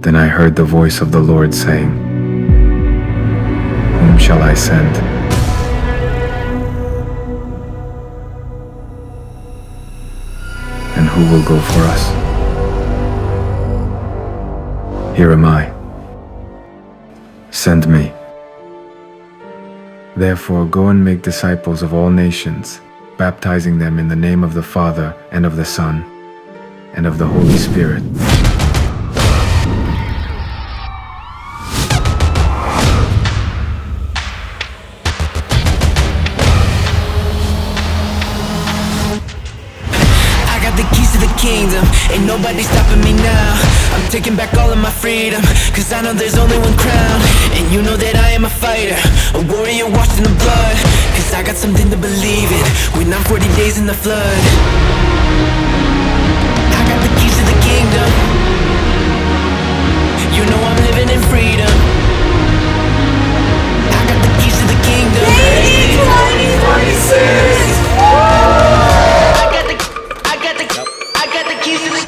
Then I heard the voice of the Lord saying, "Whom shall I send?" And who will go for us? Here am I. Send me. Therefore go and make disciples of all nations, baptizing them in the name of the Father, and of the Son, and of the Holy Spirit. I got the keys to the kingdom, ain't nobody stopping me now. I'm taking back all of my freedom, cause I know there's only one crown. And you know that I am a fighter, a warrior washed in the blood. Cause I got something to believe in, when I'm 40 days in the flood. I got the keys to the kingdom, you know I'm living in freedom. I got the keys to the kingdom. 2026! I got the keys to the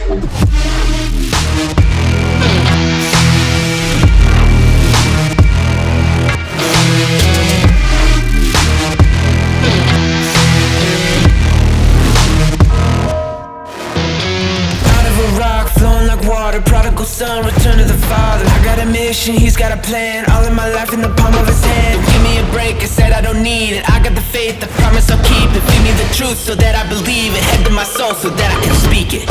water, prodigal son, return to the Father. I got a mission, he's got a plan, all of my life in the palm of his hand. Give me a break, I said I don't need it. I got the faith, I promise I'll keep it. Feed me the truth so that I believe it. Head to my soul so that I can speak it.